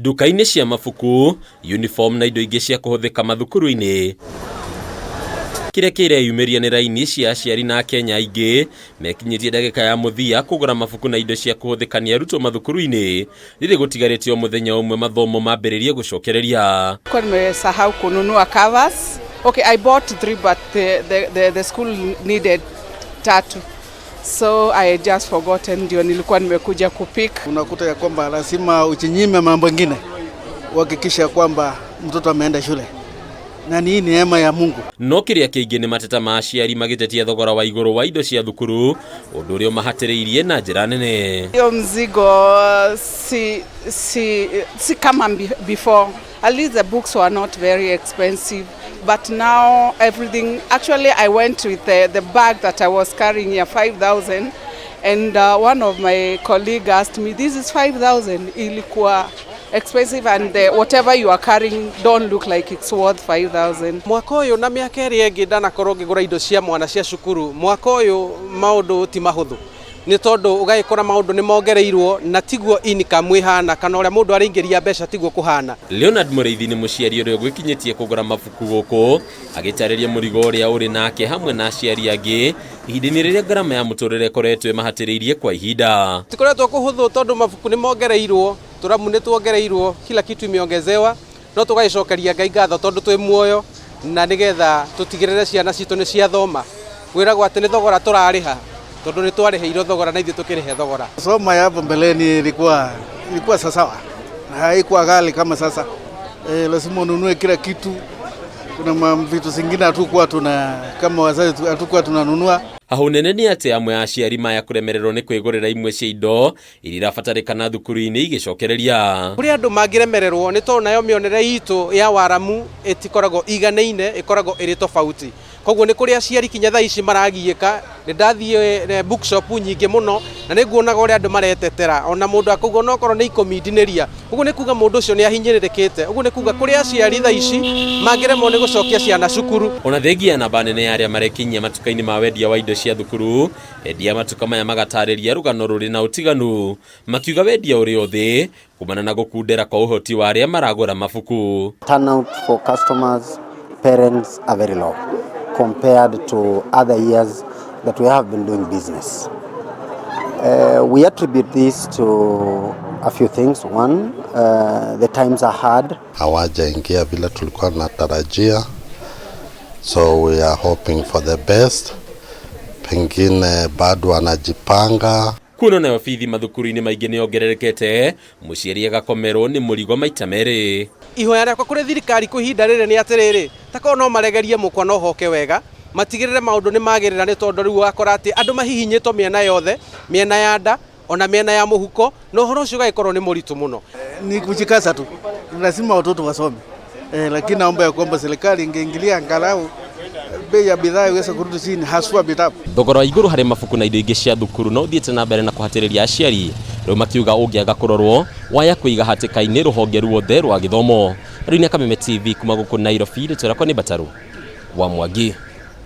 Nduka-inĩ cia mabuku, uniform na indo ingĩ cia kũhũthĩka mathukuru-inĩ. Kĩrĩa kĩreyumĩria nĩ raini cia aciari na Akenya aingĩ mekinyĩtie ndagĩka ya mũthia kũgũra mabuku na indo cia kũhũthĩka nĩ arutwo mathukuru-inĩ rĩrĩ gũtigarĩtio mũthenya ũmwe mathomo mambĩrĩrie gũcokereria. Kwa nimesahau kununua covers. Okay, I bought 3 but the school needed 3. So I just forgotten, ndio nilikuwa nimekuja kupick. Unakuta ya kwamba lazima uchinyime mambo mengine uhakikisha kwamba mtoto ameenda shule. Na ni neema ya Mungu. No kĩrĩa kĩingĩ nĩ mateta ma aciari magĩtetia thogora wa igũrũ wa indo cia thukuru, ũndũ ũrĩa ũmahatĩrĩirie na njĩra nene. Hiyo mzigo si kama before. At least the books were not very expensive, but now everything. Actually, I went with the bag that I was carrying here, 5,000, and one of my colleagues asked me, "This is 5,000." Ilikuwa expensive, and whatever you are carrying don't look like it's worth 5,000. Mwaka ũyũ na mĩaka ĩrĩa ĩngĩ ndanakorwo ngĩgũra indo cia mwana cia cukuru. Mwaka ũyũ maũndũ ti mahũthũ. Nĩ tondũ ũgagĩkora maũndũ nĩ mongereirwo na tiguo income ihana kana ũrĩa mũndũ araingĩria mbeca tiguo kũhana. Leonard Mũrĩithi nĩ mũciari ũrĩa gwĩkinyĩtie kũgũra mabuku gũkũ, agĩtarĩria mũrigo ũrĩa ũrĩ nake hamwe na aciari angĩ ihinda-inĩ rĩrĩa ngarama ya mũtũrĩre ĩkoretwo ĩmahatĩrĩirie kwa ihinda. Tikoretwo kũhũthũ tondũ mabuku nĩ mongereirwo, tũramu nĩ tuongereirwo, kila kitu imeongezewa, no tũgagĩcokeria Ngai ngatho tondũ twĩ muoyo na nĩgetha tũtigĩrĩre ciana citũ nĩ ciathoma. Gwĩragwo atĩ nĩ thogora tũrarĩha tondũ nĩ twarĩhĩirwo thogora na ithuĩ tũkĩrĩhe thogora. Soma ya hapo mbeleni ilikuwa sawa. Haikuwa ghali kama sasa. Lazima ununue kila kitu. Kuna vitu zingine hatukuwa kama wazazi hatukuwa tunanunua. Hau nene nĩ atĩ amwe a aciari maya kũremererwo nĩ kwĩgũrĩra imwe cia indo iria irabatarĩkana thukuru-inĩ igĩcokereria. Kũrĩ andũ mangĩremererwo nĩ tondũ nayo mĩonere itũ ya waramu ĩtikoragwo iganaine, ĩkoragwo ĩrĩ tofauti. Koguo nĩ kũrĩ aciari kinya thaa ici maragiĩka. Nĩ ndathiĩ bookshop nyingĩ mũno na nĩ nguonaga ũrĩa andũ maretetera, ona mũndũ akauga ona okorwo nĩ ikũmi ndinĩria. Ũguo nĩ kuga mũndũ ũcio nĩ ahinyĩrĩrĩkĩte. Ũguo nĩ kuga kũrĩ aciari thaa ici mangĩremwo nĩ gũcokia ciana cukuru. Ona thengia namba nene ya arĩa marekinyia matuka-inĩ ma wendia wa indo cia thukuru, endia matuka maya magatarĩria rũgano rũrĩ na ũtiganu, makiuga wendia ũrĩ thĩ kumana na gũkundera kwa ũhoti wa arĩa maragũra mabuku. Turnout for customers, parents are very low compared to other years that we have been doing business. We attribute this to a few things. One, the times are hard. Hawajaingia vile tulikuwa tunatarajia, so we are hoping for the best. Pengine bado wanajipanga. Kuno nayo bithi mathukuru-inĩ maingĩ nĩ ongererekete, mũciari agakomerwo nĩ mũrigo maita merĩ. Ihoya rĩakwa kũrĩ thirikari kwa ihinda rĩrĩ nĩ atĩrĩrĩ, takorwo no maregerie mũkwa no hoke wega, matigĩrĩre maũndũ nĩ magĩrĩra nĩ tondũ rĩu wakora atĩ andũ mahihinyĩtwo mĩena yothe, mĩena ya nda, ona mĩena ya mũhuko, na ũhoro ũcio ũgagĩkorwo nĩ mũritũ mũno. Ni kujikaza tu. Lazima watoto wasome. Lakini naomba ya kwamba serikali ingeingilia angalau bei ya bidhaa iweze kurudi chini, haswa vitabu. Thogora wa igũrũ harĩ mabuku na indo ingĩ cia thukuru no thiĩte na mbere na kũhatĩrĩria aciari, rĩu makiuga ũngĩaga kũrorwo waya kũiga hatĩka-inĩ rũhonge ruothe rwa gĩthomo. Rĩu nĩ Kameme TV kuma gũkũ Nairobi, rĩtwa rĩakwa nĩ Bataru wa Mwangi.